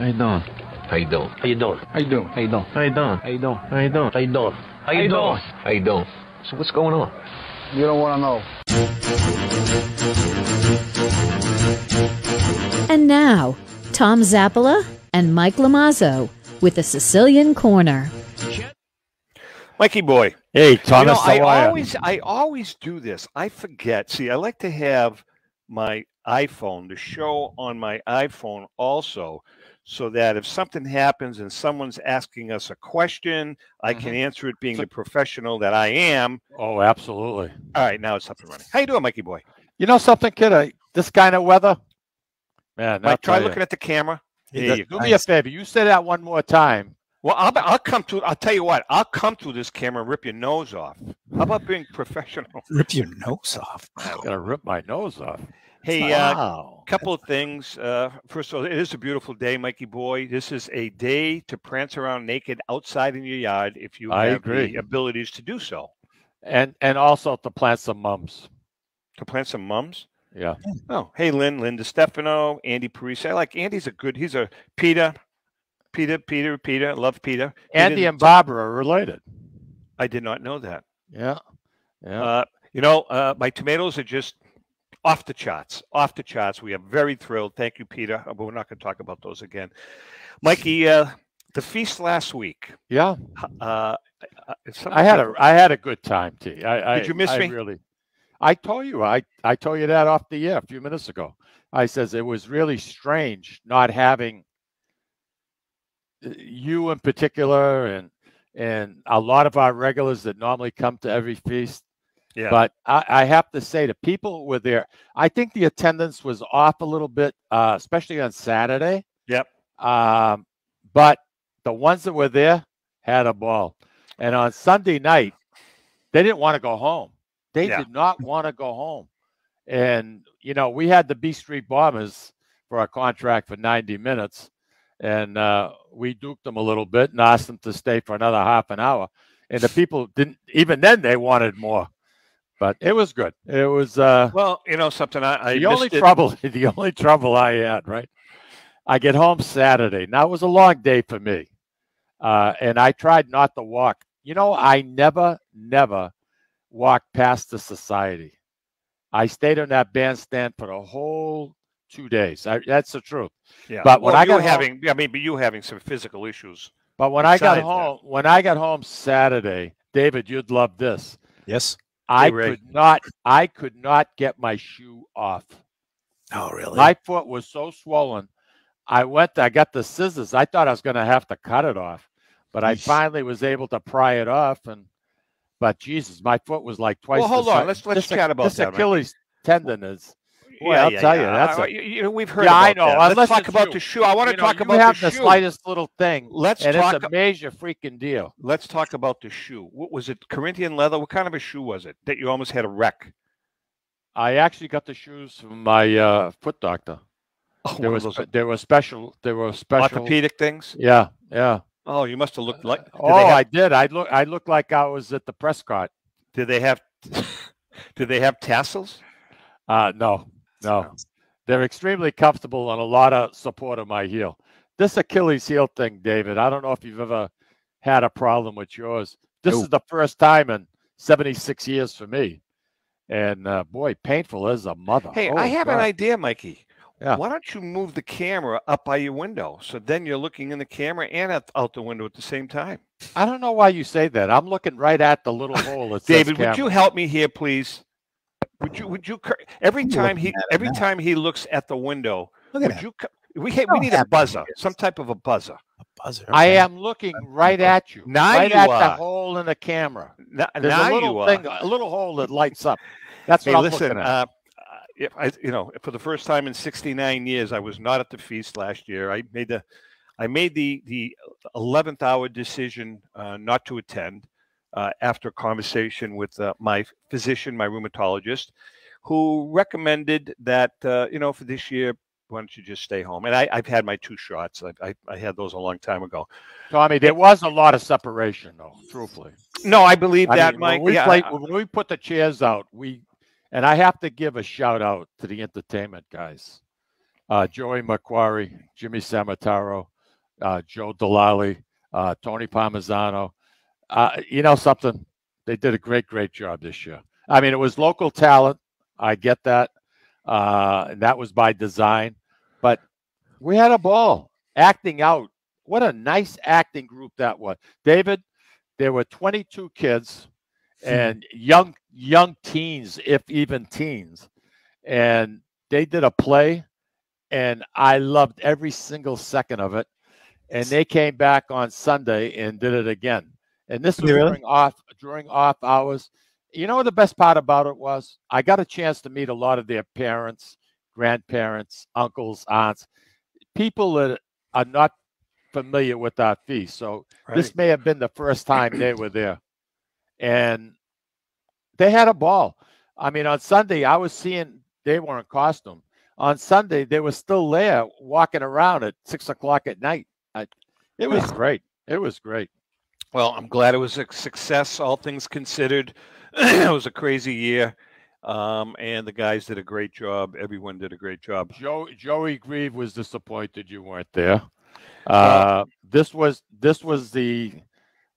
How you doing? How you doing? How you doing? How you doing? How you doing? How you doing? How you doing? How you doing? How you doing? How you doing? How you doing? So what's going on? You don't want to know. And now, Tom Zappala and Mike Lamazzo with the Sicilian Corner. Mikey boy. Hey, Thomas, I always do this. I forget. See, I like to have my iPhone, the show on my iPhone also, so that if something happens and someone's asking us a question, I can answer it being the professional that I am. Oh, absolutely. All right, now it's up and running. How you doing, Mikey boy? You know something, kid? This kind of weather, man. Mike, try looking at the camera. Do me a favor. You say that one more time. Well, I'll come to. I'll tell you what. I'll come through this camera and rip your nose off. How about being professional? Rip your nose off. I'm gonna rip my nose off. Hey, Wow. couple of things. First of all, it is a beautiful day, Mikey boy. This is a day to prance around naked outside in your yard if you have the abilities to do so. And also to plant some mums. To plant some mums? Yeah. Oh, hey, Linda Stefano, Andy Parisi. I like Andy's he's a Peter. Love Peter. Andy and Barbara are related. I did not know that. Yeah. Yeah. My tomatoes are just off the charts. Off the charts. We are very thrilled. Thank you, Peter. But we're not going to talk about those again. Mikey, the feast last week. Yeah. I had a good time, T. Did you miss me? Really. I told you. I told you that off the air a few minutes ago. I says it was really strange not having you in particular and a lot of our regulars that normally come to every feast. Yeah. But I have to say the people who were there, I think the attendance was off a little bit, especially on Saturday. Yep. But the ones that were there had a ball. And on Sunday night, they didn't want to go home. They did not want to go home. And, we had the B Street Bombers for a contract for 90 minutes. And we duped them a little bit and asked them to stay for another half an hour. And the people didn't, even then they wanted more. But it was good. It was something. The only trouble I had, right? I get home Saturday. Now it was a long day for me. And I tried not to walk. I never walked past the society. I stayed on that bandstand for the whole 2 days. That's the truth. Yeah. But when you were having some physical issues. But when I got home Saturday, David, you'd love this. Yes. I could not get my shoe off. Oh, really? My foot was so swollen. I got the scissors. I thought I was going to have to cut it off, but I finally was able to pry it off. But Jesus, my foot was like twice. Well, hold on. Let's chat about this that. Achilles tendon is. Boy, I'll tell you, that's we've heard. Yeah, I know. That. Let's talk about the shoe. I want to talk about the shoe. The slightest little thing. It's a major freaking deal. Let's talk about the shoe. What was it? Corinthian leather? What kind of a shoe was it that you almost had a wreck? I actually got the shoes from my foot doctor. Oh, there were special orthopedic things. Yeah. Oh, you must have looked like. I did. I looked like I was at the Prescott. Did they have tassels? No. They're extremely comfortable and a lot of support of my heel. This Achilles heel thing, David, I don't know if you've ever had a problem with yours. This is the first time in 76 years for me. And boy, painful as a mother. Hey, I have an idea, Mikey. Yeah. Why don't you move the camera up by your window so then you're looking in the camera and out the window at the same time? I don't know why you say that. I'm looking right at the little hole. David, would you help me here, please? Would you every time he looks at the window, we need a buzzer, some type of a buzzer. A buzzer. I am looking right at you. Now right you at are. the hole in the camera. Now a little hole that lights up. That's what I'm looking at. For the first time in 69 years, I was not at the feast last year. I made the 11th hour decision not to attend. After a conversation with my physician, my rheumatologist, who recommended that, for this year, why don't you just stay home? And I've had my 2 shots. I had those a long time ago. Tommy, there was a lot of separation, though, truthfully. No, I believe that, Mike. When we put the chairs out, and I have to give a shout out to the entertainment guys. Joey McQuarrie, Jimmy Samataro, Joe Delali, Tony Parmesan. You know something? They did a great job this year. I mean, it was local talent. I get that. And that was by design. But we had a ball acting out. What a nice acting group that was. David, there were 22 kids and young teens, if even teens. And they did a play, and I loved every single second of it. And they came back on Sunday and did it again. And this was during off hours. You know what the best part about it was? I got a chance to meet a lot of their parents, grandparents, uncles, aunts, people that are not familiar with our feast. So this may have been the first time they were there. And they had a ball. I mean, on Sunday, I was seeing they were in costume. On Sunday, they were still there walking around at 6 o'clock at night. It was great. It was great. Well, I'm glad it was a success, all things considered. It was a crazy year, and the guys did a great job. Everyone did a great job. Joey Grieve was disappointed you weren't there. This was the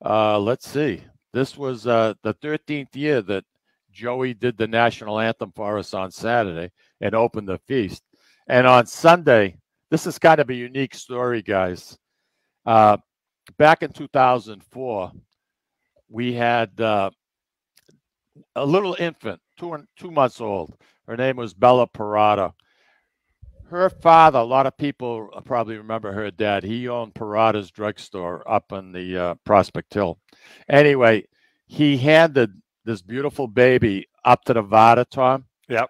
let's see. This was the 13th year that Joey did the national anthem for us on Saturday and opened the feast. And on Sunday, this is kind of a unique story, guys. Back in 2004, we had a little infant, 2 months old. Her name was Bella Parada. Her father, a lot of people probably remember her dad. He owned Parada's drugstore up on the Prospect Hill. Anyway, he handed this beautiful baby up to the Vada, Tom. Yep.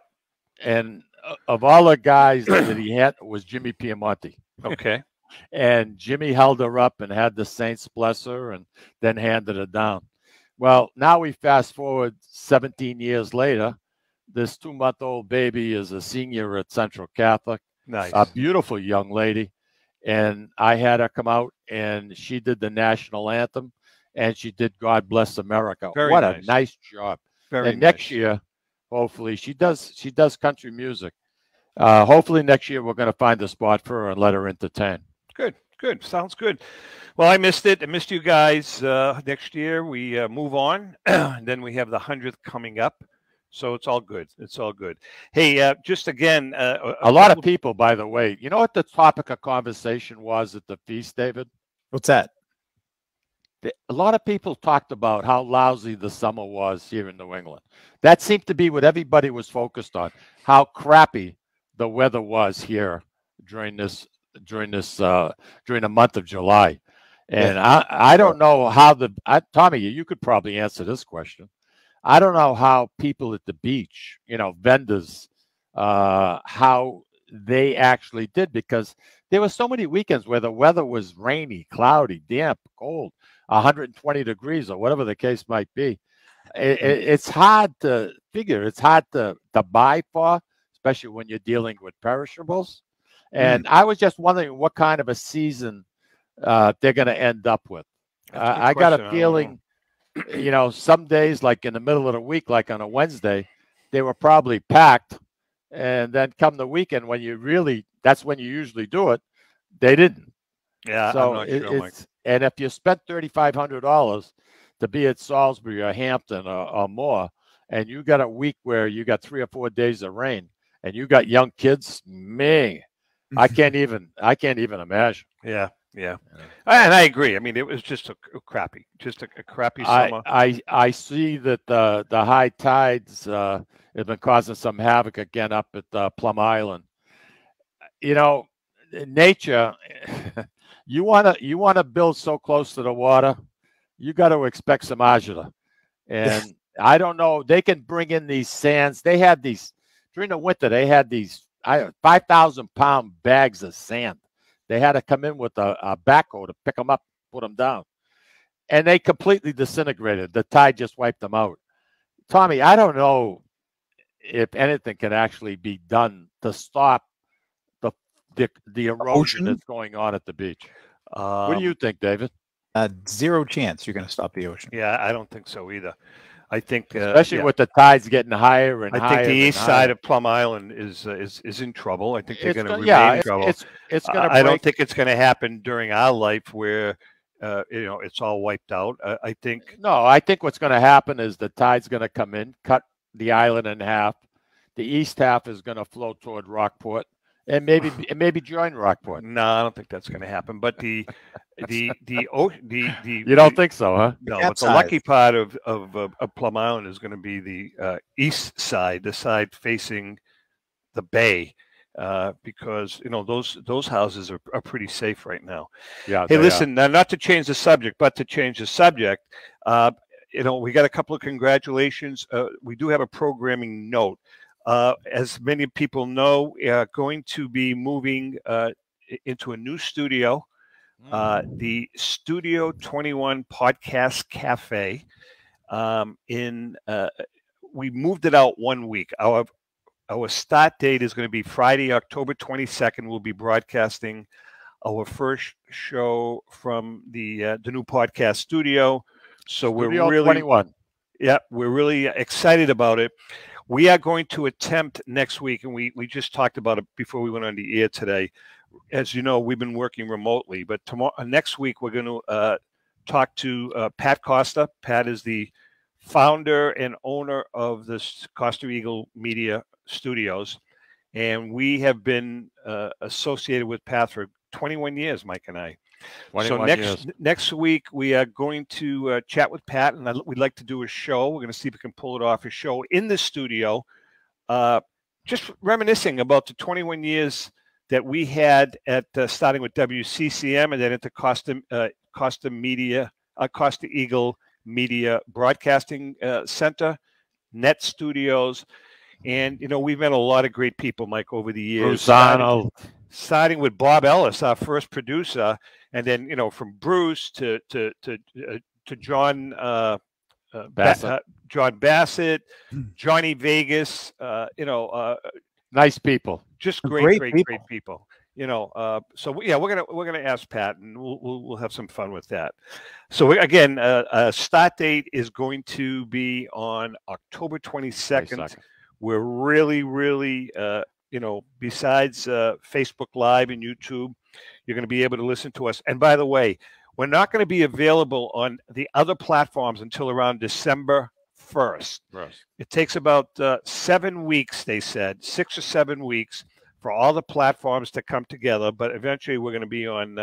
And of all the guys that he had was Jimmy Piemonte. Okay. And Jimmy held her up and had the saints bless her and then handed her down. Well, now we fast forward 17 years later. This 2-month-old baby is a senior at Central Catholic. Nice. A beautiful young lady. And I had her come out, and she did the national anthem, and she did God Bless America. What a nice job. And next year, hopefully, she does country music. Hopefully next year we're going to find a spot for her and let her entertain. Good. Sounds good. Well, I missed it. I missed you guys. Next year we move on, and then we have the 100th coming up. So it's all good. It's all good. Hey, just again, a lot of people, by the way, you know what the topic of conversation was at the feast, David? What's that? A lot of people talked about how lousy the summer was here in New England. That seemed to be what everybody was focused on, how crappy the weather was here during the month of July. And I don't know how Tommy, you could probably answer this question. I don't know how people at the beach, vendors, how they actually did, because there were so many weekends where the weather was rainy, cloudy, damp, cold, 120 degrees or whatever the case might be. It's hard to figure. It's hard to buy for, especially when you're dealing with perishables. And I was just wondering what kind of a season they're going to end up with. I got a feeling, some days, like in the middle of the week, like on a Wednesday, they were probably packed. And then come the weekend, that's when you usually do it, they didn't. Yeah, so I'm not sure, Mike. And if you spent $3,500 to be at Salisbury or Hampton or more, and you got a week where you got 3 or 4 days of rain, and you got young kids, man, I can't even imagine. Yeah. And I agree. I mean, it was just a crappy summer. I see that the high tides have been causing some havoc again up at Plum Island. Nature. You want to build so close to the water, you got to expect some agita. And I don't know. They can bring in these sands. They had these during the winter. They had these 5,000-pound bags of sand. They had to come in with a backhoe to pick them up, put them down. And they completely disintegrated. The tide just wiped them out. Tommy, I don't know if anything can actually be done to stop the erosion that's going on at the beach. What do you think, David? Zero chance you're going to stop the ocean. Yeah, I don't think so either. I think, especially yeah. with the tides getting higher and I higher. think the and east higher. side of Plum Island is in trouble. I think they're It's going to gonna- remain yeah, in it's, trouble. it's going to I don't break. think it's going to happen during our life where it's all wiped out. I think No, I think what's going to happen is the tide's going to come in, cut the island in half. The east half is going to flow toward Rockport, and maybe join Rockport. no, I don't think that's going to happen. But the You don't think so, huh? no, but the lucky part of Plum Island is going to be the east side, the side facing the bay, because those houses are pretty safe right now. Yeah. Hey, listen, not to change the subject, but to change the subject. We got a couple of congratulations. We do have a programming note. As many people know, going to be moving into a new studio. The Studio 21 Podcast Cafe. We moved it out 1 week. Our start date is going to be Friday, October 22nd. We'll be broadcasting our first show from the new podcast studio. So Studio we're really 21. Yeah, we're really excited about it. We are going to attempt next week, and we just talked about it before we went on the air today. As you know, we've been working remotely, but next week we're going to talk to Pat Costa. Pat is the founder and owner of the Costa Eagle Media Studios, and we have been associated with Pat for 21 years, Mike and I. So next week we are going to chat with Pat, and we'd like to do a show. We're going to see if we can pull it off, a show in the studio, just reminiscing about the 21 years that we had at starting with WCCM and then at the Costa Eagle Media Broadcasting Center, Net Studios. And, we've met a lot of great people, Mike, over the years. Starting with Bob Ellis, our first producer, and then, from Bruce to John Bassett. John Bassett, Johnny Vegas, nice people. Just great people. So we're gonna ask Pat, and we'll have some fun with that. So again, start date is going to be on October 22nd. We're really, besides Facebook Live and YouTube, you're going to be able to listen to us. And by the way, we're not going to be available on the other platforms until around December 1st. It takes about 7 weeks, they said, 6 or 7 weeks for all the platforms to come together. But eventually we're going to be on,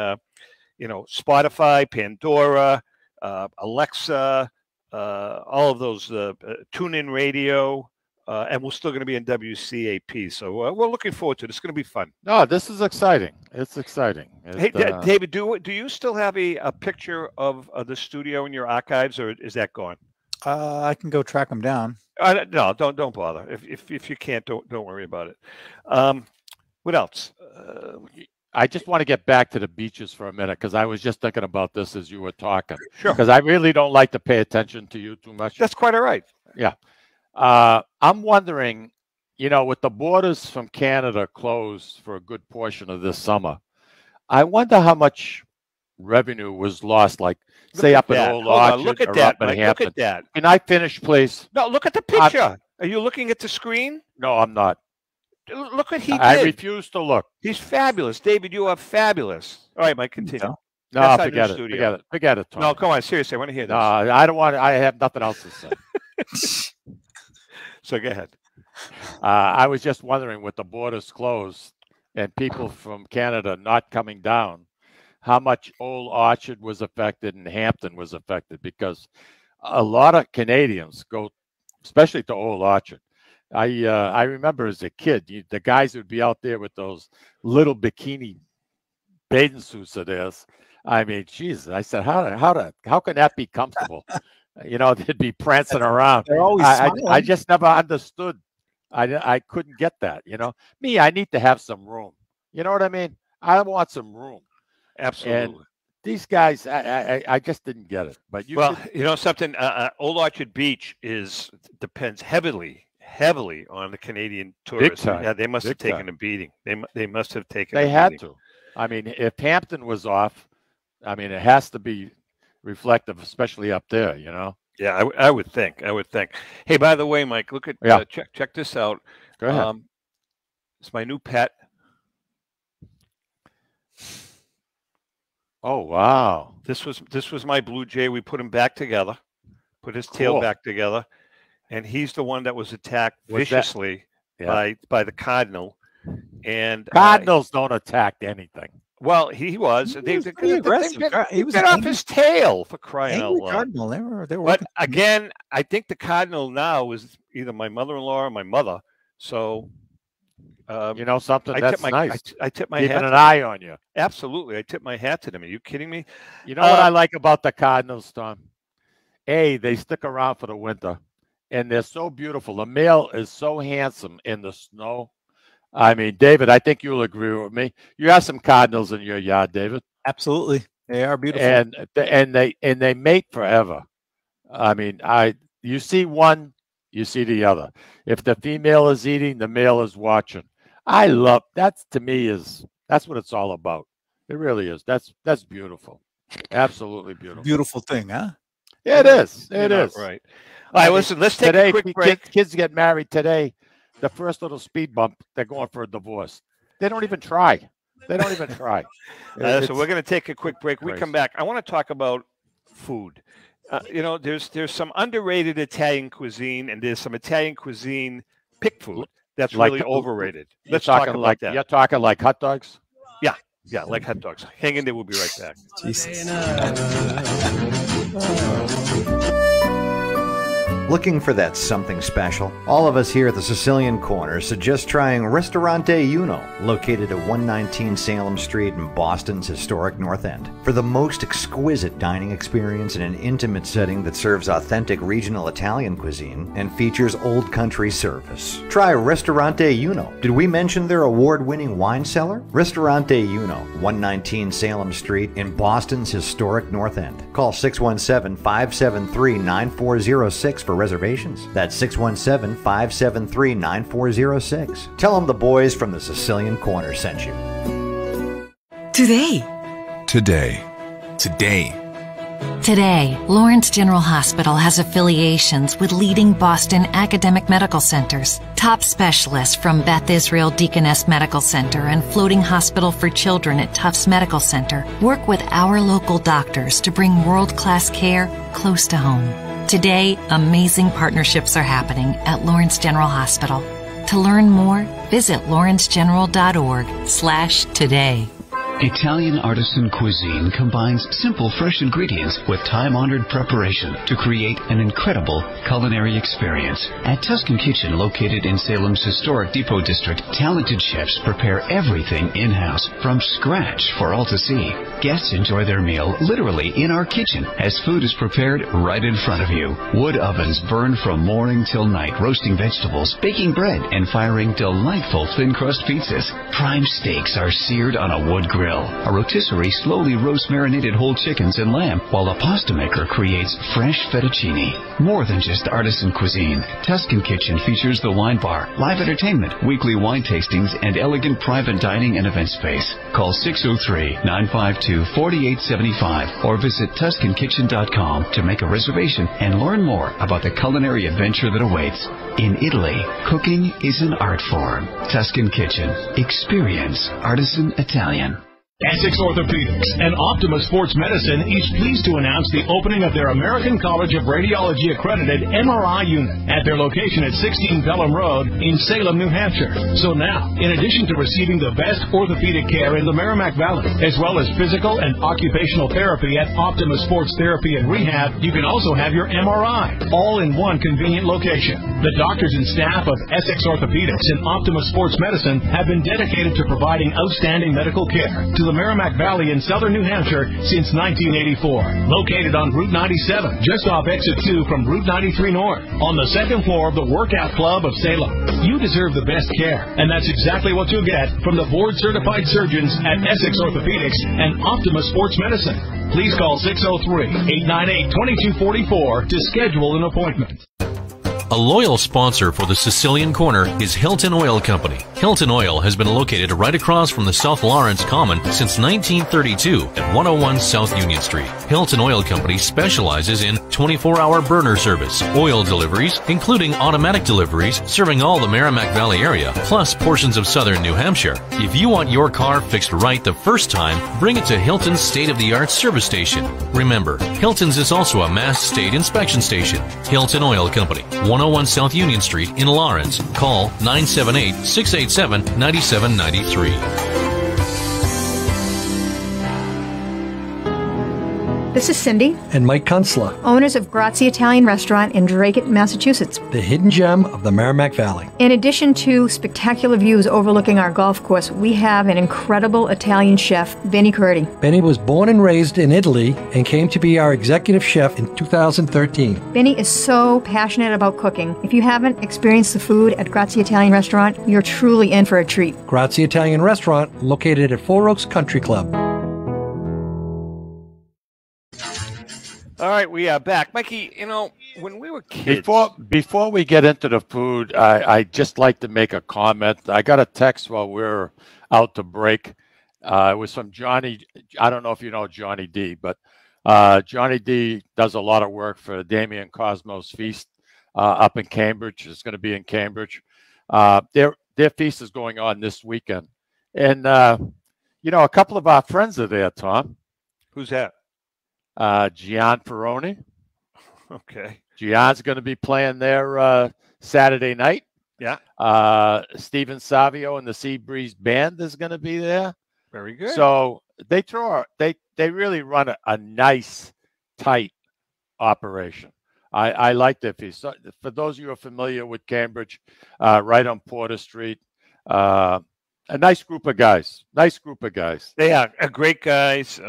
Spotify, Pandora, Alexa, all of those, TuneIn Radio. And we're still going to be in WCAP. So we're looking forward to it. It's going to be fun. No, this is exciting. It's exciting. Hey, David, do you still have a picture of the studio in your archives, or is that gone? I can go track them down. No, don't bother. If you can't, don't worry about it. What else? I just want to get back to the beaches for a minute because I was just thinking about this as you were talking. Sure. Because I really don't like to pay attention to you too much. That's quite all right. Yeah. I'm wondering, with the borders from Canada closed for a good portion of this summer, I wonder how much revenue was lost, like, say, up in Old Orchard. Look at that, Mike. Look at that. Can I finish, please? No, look at the picture. Are you looking at the screen? No, I'm not. Look what he did. I refuse to look. He's fabulous. David, you are fabulous. All right, Mike, continue. No, forget it, Tom. No, come on, seriously, I want to hear this. No, I don't want. I have nothing else to say. So go ahead. I was just wondering, with the borders closed and people from Canada not coming down, how much Old Orchard was affected and Hampton was affected, because a lot of Canadians go, especially to Old Orchard. I remember as a kid, the guys would be out there with those little bikini bathing suits of theirs. I mean, Jesus, I said, how can that be comfortable? They'd be prancing around. They're always smiling. I just never understood. I couldn't get that. Me, I need to have some room. You know what I mean? I want some room. Absolutely. And these guys, I just didn't get it. But something. Old Orchard Beach depends heavily on the Canadian tourists. Big time. Yeah, they must have taken a beating. They must have taken. They had to. I mean, if Hampton was off, I mean, it has to be reflective, especially up there. Yeah, I would think. Hey, by the way, Mike, look at check this out. Go ahead. It's my new pet. Oh wow! This was my Blue Jay. We put him back together, put his tail back together, and he's the one that was attacked viciously by the cardinal. And cardinals don't attack anything. Well, he was. He was aggressive. He was off his tail, for crying out loud. Cardinal. They were. But again, I think the cardinal now is either my mother-in-law or my mother. So. You know something? That's nice. I tip my keeping hat. an eye on you. Absolutely, I tip my hat to them. Are you kidding me? You know what I like about the Cardinals, Tom? They stick around for the winter, and they're so beautiful. The male is so handsome in the snow. I mean, David, I think you'll agree with me. You have some Cardinals in your yard, David. Absolutely, they are beautiful, and they mate forever. I mean, you see one, you see the other. If the female is eating, the male is watching. I love that. To me, that's what it's all about. It really is. That's beautiful. Absolutely beautiful. Beautiful thing, huh? Yeah, it is. It is. Right. All right, listen, let's take a quick break. Kids get married today. The first little speed bump, they're going for a divorce. They don't even try. So we're going to take a quick break. We come back. I want to talk about food. There's some underrated Italian cuisine, and there's some Italian cuisine pick food that's really overrated. Let's talk about that. You're talking like hot dogs? Yeah, like hot dogs. Hang in there. We'll be right back. Jesus. Looking for that something special? All of us here at the Sicilian Corner suggest trying Ristorante Uno, located at 119 Salem Street in Boston's historic North End. For the most exquisite dining experience in an intimate setting that serves authentic regional Italian cuisine and features old country service. Try Ristorante Uno. Did we mention their award-winning wine cellar? Ristorante Uno, 119 Salem Street in Boston's historic North End. Call 617-573-9406 for reservations. That's 617-573-9406. Tell them the boys from the Sicilian Corner sent you. Today, Lawrence General Hospital has affiliations with leading Boston academic medical centers. Top specialists from Beth Israel Deaconess Medical Center and Floating Hospital for Children at Tufts Medical Center work with our local doctors to bring world-class care close to home. Today, amazing partnerships are happening at Lawrence General Hospital. To learn more, visit lawrencegeneral.org/today. Italian artisan cuisine combines simple, fresh ingredients with time-honored preparation to create an incredible culinary experience. At Tuscan Kitchen, located in Salem's historic Depot District, talented chefs prepare everything in-house from scratch for all to see. Guests enjoy their meal literally in our kitchen as food is prepared right in front of you. Wood ovens burn from morning till night, roasting vegetables, baking bread, and firing delightful thin-crust pizzas. Prime steaks are seared on a wood grill. A rotisserie slowly roasts marinated whole chickens and lamb, while a pasta maker creates fresh fettuccine. More than just artisan cuisine, Tuscan Kitchen features the wine bar, live entertainment, weekly wine tastings, and elegant private dining and event space. Call 603-952-4875 or visit TuscanKitchen.com to make a reservation and learn more about the culinary adventure that awaits. In Italy, cooking is an art form. Tuscan Kitchen. Experience artisan Italian. Essex Orthopedics and Optima Sports Medicine each pleased to announce the opening of their American College of Radiology accredited MRI unit at their location at 16 Pelham Road in Salem, New Hampshire. So now, in addition to receiving the best orthopedic care in the Merrimack Valley, as well as physical and occupational therapy at Optima Sports Therapy and Rehab, you can also have your MRI, all in one convenient location. The doctors and staff of Essex Orthopedics and Optima Sports Medicine have been dedicated to providing outstanding medical care to the Merrimack Valley in southern New Hampshire since 1984. Located on Route 97, just off Exit 2 from Route 93 North, on the second floor of the Workout Club of Salem. You deserve the best care, and that's exactly what you'll get from the board-certified surgeons at Essex Orthopedics and Optima Sports Medicine. Please call 603-898-2244 to schedule an appointment. A loyal sponsor for the Sicilian Corner is Hilton Oil Company. Hilton Oil has been located right across from the South Lawrence Common since 1932 at 101 South Union Street. Hilton Oil Company specializes in 24-hour burner service, oil deliveries, including automatic deliveries, serving all the Merrimack Valley area, plus portions of southern New Hampshire. If you want your car fixed right the first time, bring it to Hilton's state-of-the-art service station. Remember, Hilton's is also a Mass State inspection station. Hilton Oil Company, 101 South Union Street in Lawrence. Call 978-687-9793. This is Cindy and Mike Kunstler, owners of Grazie Italian Restaurant in Dracut, Massachusetts, the hidden gem of the Merrimack Valley. In addition to spectacular views overlooking our golf course, we have an incredible Italian chef, Benny Curti. Benny was born and raised in Italy and came to be our executive chef in 2013. Benny is so passionate about cooking. If you haven't experienced the food at Grazie Italian Restaurant, you're truly in for a treat. Grazie Italian Restaurant, located at Four Oaks Country Club. All right, we are back. Mikey, you know, when we were kids... Before we get into the food, I just like to make a comment. I got a text while we were out to break. It was from Johnny. I don't know if you know Johnny D, but Johnny D does a lot of work for Damien Cosmos Feast up in Cambridge. It's going to be in Cambridge. Their feast is going on this weekend. And, you know, a couple of our friends are there, Tom. Who's that? Gian Ferroni. Okay. Gian's going to be playing there Saturday night. Yeah. Steven Savio and the Sea Breeze Band is going to be there. Very good. So they really run a nice, tight operation. I like their feast. So for those of you who are familiar with Cambridge, right on Porter Street, a nice group of guys. They are great guys.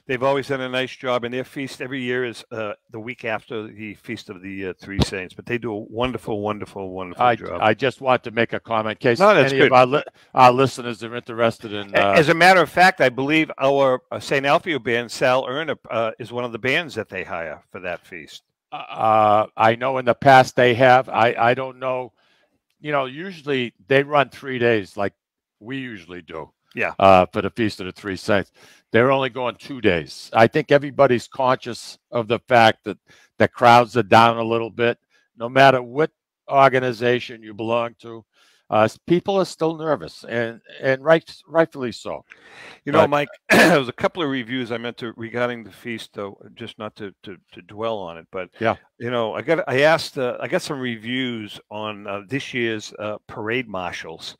They've always done a nice job, and their feast every year is the week after the Feast of the Three Saints. But they do a wonderful job. I just want to make a comment in case any of our listeners are interested in. As a matter of fact, I believe our St. Alfio band, Sal Erna, is one of the bands that they hire for that feast. I know in the past they have. I don't know. You know, usually they run 3 days like we usually do. Yeah. For the Feast of the Three Saints. They're only going 2 days. I think everybody's conscious of the fact that the crowds are down a little bit. No matter what organization you belong to, people are still nervous, and rightfully so. You know, Mike, there was a couple of reviews I meant to regarding the feast, though, just not to dwell on it. But yeah, you know, I got some reviews on this year's parade marshals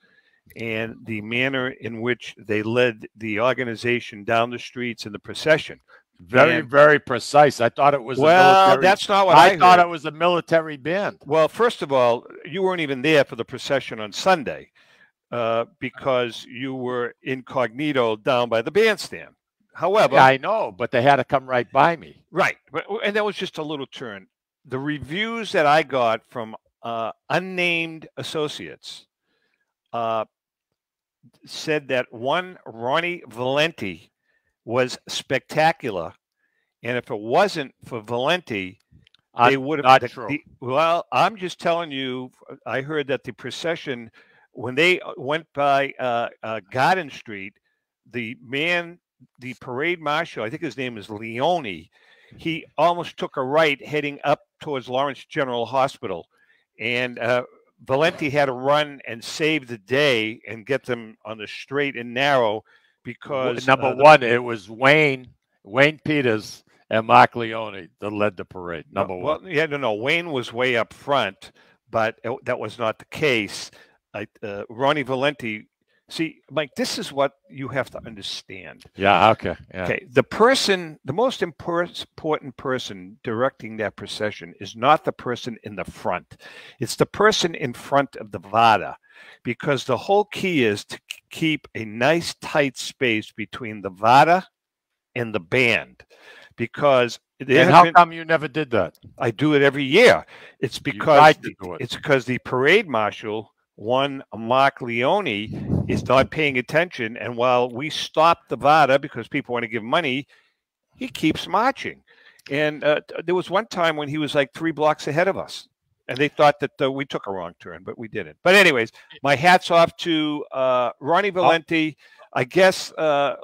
and the manner in which they led the organization down the streets in the procession. Very precise. I thought it was that's not what I thought. It was a military band. Well, first of all, you weren't even there for the procession on Sunday because you were incognito down by the bandstand. However, yeah, I know, but they had to come right by me. Right, and that was just a little turn. The reviews that I got from unnamed associates said that one Ronnie Valenti was spectacular, and if it wasn't for Valenti, they would have. Not true. Well, I'm just telling you. I heard that the procession, when they went by Garden Street, the parade marshal, I think his name is Leone, he almost took a right heading up towards Lawrence General Hospital, and Valenti had to run and save the day and get them on the straight and narrow because number one, it was Wayne Peters and Mark Leone that led the parade. Number one. Yeah, no. Wayne was way up front, but that was not the case. Ronnie Valenti. See, Mike, this is what you have to understand. Yeah. Okay. Yeah. Okay. The most important person directing that procession is not the person in the front. It's the person in front of the Vada, because the whole key is to keep a nice tight space between the Vada and the band. Because how come you never did that? I do it every year. It's because the parade marshal, one Mark Leone, is not paying attention, and while we stop the Vada because people want to give money, he keeps marching. And there was one time when he was like 3 blocks ahead of us. And they thought that we took a wrong turn, but we didn't. But anyways, my hat's off to Ronnie Valenti. I guess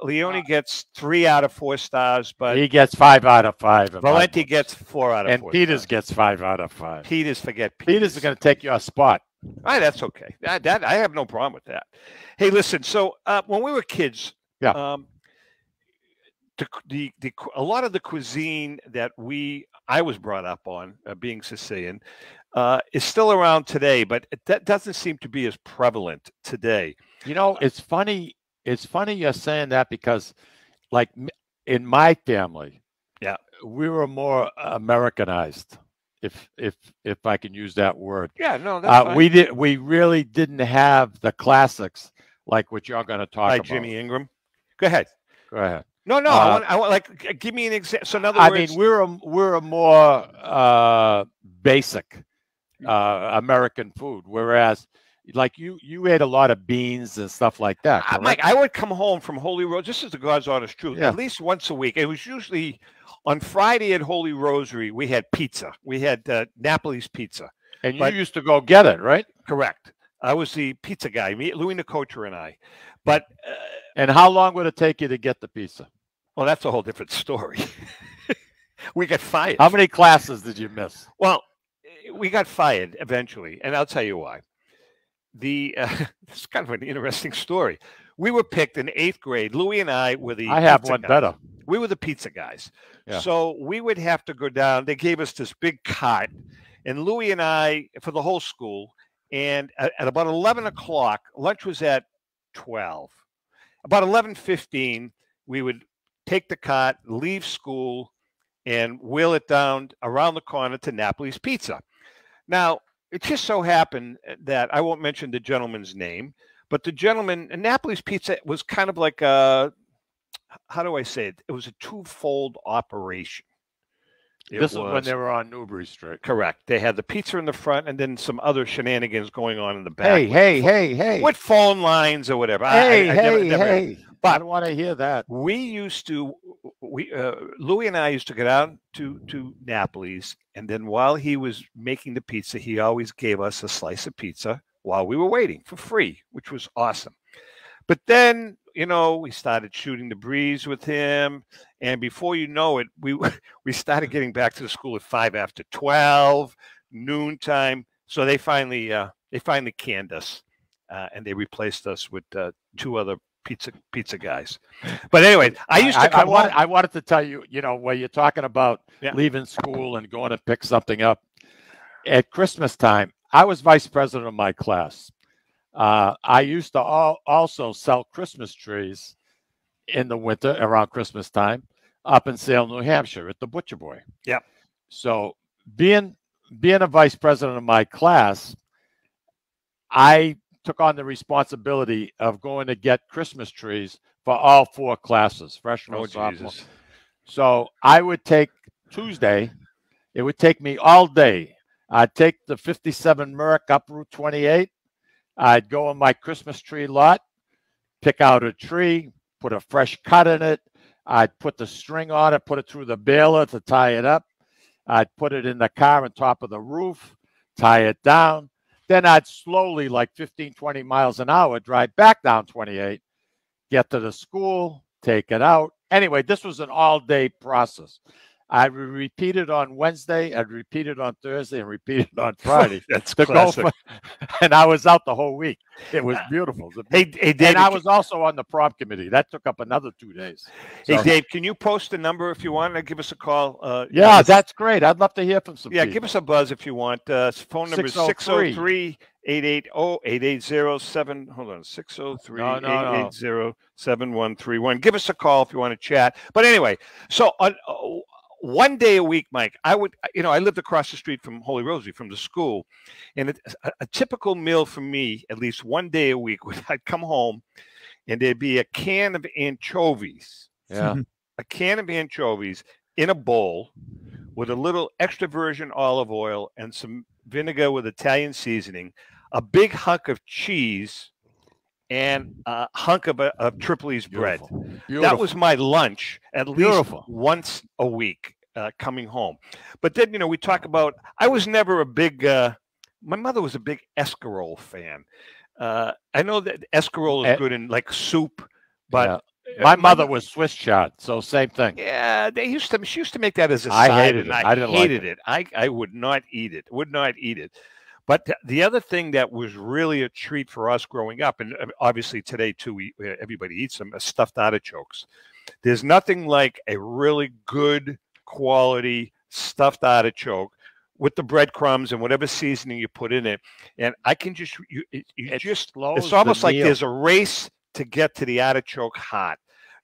Leone gets 3 out of 4 stars, but he gets 5 out of 5. Valenti gets 4 out of 4. And Peters gets 5 out of 5. Forget Peters. Peters is going to take your spot. That's okay. That I have no problem with that. Hey, listen. So when we were kids, a lot of the cuisine that I was brought up on, being Sicilian, is still around today, but that doesn't seem to be as prevalent today. You know, it's funny. It's funny you're saying that because, like, in my family, we were more Americanized, if I can use that word. Yeah, no, that's fine. We really didn't have the classics like what you're going to talk about. Jimmy Ingram. Go ahead. No, I want like give me an example. So in other words, I mean, we're a more basic American food, whereas like you ate a lot of beans and stuff like that. Mike, I would come home from Holy Rosary. This is the God's honest truth. At least once a week. It was usually on Friday at Holy Rosary. We had pizza. We had Napoli's pizza. And you used to go get it, right? Correct. I was the pizza guy. Louis Nicotra and I. But and how long would it take you to get the pizza? Well, that's a whole different story. We got fired. How many classes did you miss? Well, we got fired eventually, and I'll tell you why. It's kind of an interesting story. We were picked in 8th grade. Louis and I were the I have one guys. better. We were the pizza guys. Yeah. So we would have to go down. They gave us this big cart, and Louis and I, for the whole school, and at about 11 o'clock, lunch was at 12. About 11:15, we would take the cart, leave school, and wheel it down around the corner to Napoli's Pizza. Now, it just so happened that I won't mention the gentleman's name, but the gentleman, Napoli's Pizza was kind of like how do I say it? It was a twofold operation. This is when they were on Newbury Street. Correct. They had the pizza in the front and then some other shenanigans going on in the back. Hey. With phone lines or whatever. Hey. But I don't want to hear that. We used to, Louis and I used to go down to Napoli's, and then while he was making the pizza, he always gave us a slice of pizza while we were waiting for free, which was awesome. But then, we started shooting the breeze with him, and before you know it, we started getting back to the school at 5 after 12, noontime. So they finally canned us, and they replaced us with 2 other pizza guys. But anyway, I used to come home. I wanted to tell you, where you're talking about leaving school and going to pick something up. At Christmas time, I was vice president of my class. I used to also sell Christmas trees in the winter around Christmas time up in Salem, New Hampshire at the Butcher Boy. Yeah. So being a vice president of my class, I took on the responsibility of going to get Christmas trees for all 4 classes, freshman, sophomore. So I would take Tuesday. It would take me all day. I'd take the 57 Merrick up Route 28. I'd go on my Christmas tree lot, pick out a tree, put a fresh cut in it. I'd put the string on it, put it through the baler to tie it up. I'd put it in the car on top of the roof, tie it down. Then I'd slowly, like 15, 20 miles an hour, drive back down 28, get to the school, take it out. Anyway, this was an all-day process. I repeated on Wednesday, I'd repeat it on Thursday, and repeat it on Friday. That's classic. And I was out the whole week. It was beautiful. Hey, David, and I was also on the prom committee. That took up another 2 days. Hey, Dave, can you post a number if you want and give us a call? Yeah, that's great. I'd love to hear from some people. Give us a buzz if you want. Phone number is 603-880-7131. Hold on, 603-880-7131. Give us a call if you want to chat. But anyway, so on one day a week, Mike, I lived across the street from Holy Rosary, from the school, and a typical meal for me, at least one day a week, I'd come home, and there'd be a can of anchovies. Yeah, a can of anchovies in a bowl with a little extra virgin olive oil and some vinegar with Italian seasoning, a big hunk of cheese, and a hunk of Tripoli's bread. Beautiful. That was my lunch at least once a week. coming home. But then, we talk about, I was never a big, my mother was a big escarole fan. I know that escarole is good in like soup, but my mother was Swiss chard, so same thing. Yeah, she used to make that as a side. I hated it. I didn't hated like it. I would not eat it. Would not eat it. But the other thing that was really a treat for us growing up, and obviously today too, everybody eats them, stuffed artichokes. There's nothing like a really good quality stuffed artichoke with the breadcrumbs and whatever seasoning you put in it. And I can just, it's almost like there's a race to get to the artichoke heart.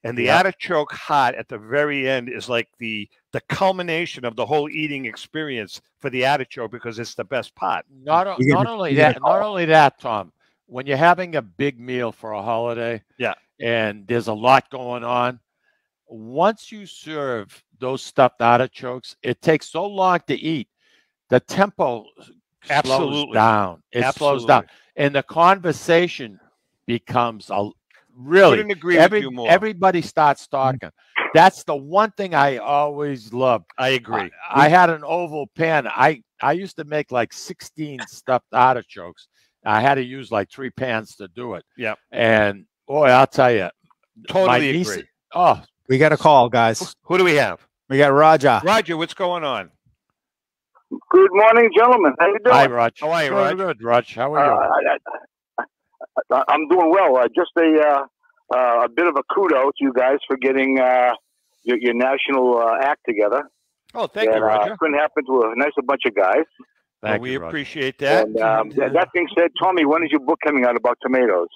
And the artichoke heart at the very end is like the culmination of the whole eating experience for the artichoke, because it's the best part. Not only that, Tom, when you're having a big meal for a holiday, and there's a lot going on, once you serve those stuffed artichokes, it takes so long to eat. The tempo slows down. It slows down. And the conversation becomes couldn't agree with you more. Everybody starts talking. That's the one thing I always loved. I agree. I had an oval pan. I used to make like 16 stuffed artichokes. I had to use like 3 pans to do it. Yeah. And boy, I'll tell you, totally agree. Oh, we got a call, guys. Who do we have? We got Roger. Roger, what's going on? Good morning, gentlemen. How you doing? Hi, Raj. How are you, Raj? Good, Raj. How are you? I'm doing well. Just a bit of a kudos to you guys for getting your national act together. Oh, thank you, Roger. Couldn't happen to a bunch of guys. We appreciate that. And that being said, Tommy, when is your book coming out about tomatoes?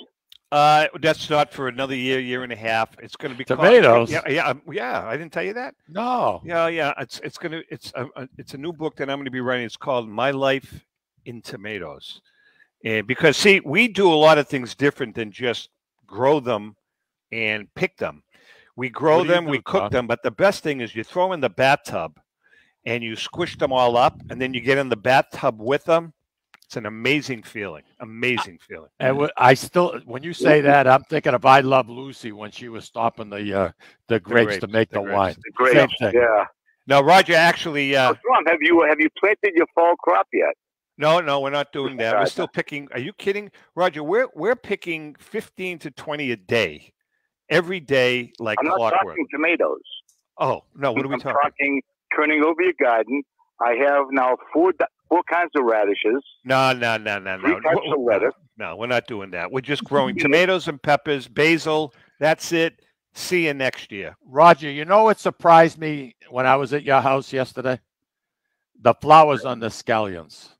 That's not for another year and a half. It's going to be tomatoes. Yeah. I didn't tell you that. No. Yeah. It's a new book that I'm going to be writing. It's called My Life in Tomatoes, and because see, we do a lot of things different than just grow them and pick them. We grow them, we cook them, but the best thing is you throw in the bathtub and you squish them all up, and then you get in the bathtub with them. It's an amazing feeling. Amazing feeling. And I still, when you say that, I'm thinking of I Love Lucy when she was stopping the grapes to make the wine. The grapes, yeah. Now, Roger, actually, Tom, have you planted your fall crop yet? No, we're not doing that. We're still picking. Are you kidding, Roger? We're picking 15 to 20 a day, every day, like I'm not clockwork. talking tomatoes. Oh no, what are we talking? I'm talking turning over your garden. I have now four kinds of radishes. No. 3 types of lettuce. No, we're not doing that. We're just growing tomatoes and peppers, basil. That's it. See you next year. Roger, you know what surprised me when I was at your house yesterday? The flowers on the scallions.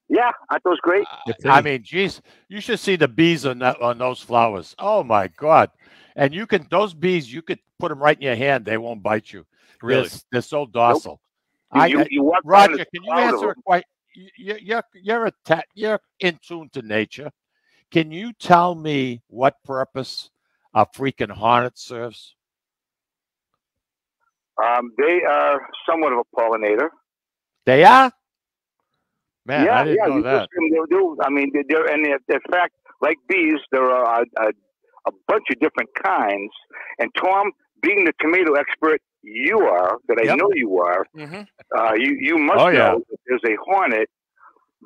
Yeah, I thought it was great. I mean, geez, you should see the bees on those flowers. Oh my God! And those bees, you could put them right in your hand; they won't bite you. Really, they're so docile. Nope. Roger, can you answer a question? You're in tune to nature. Can you tell me what purpose a freaking hornet serves? They are somewhat of a pollinator. They are. Man, yeah, I didn't know that. I mean, in fact, like bees, there are a bunch of different kinds. And Tom, being the tomato expert you are, that I know you are, you must know that there's a hornet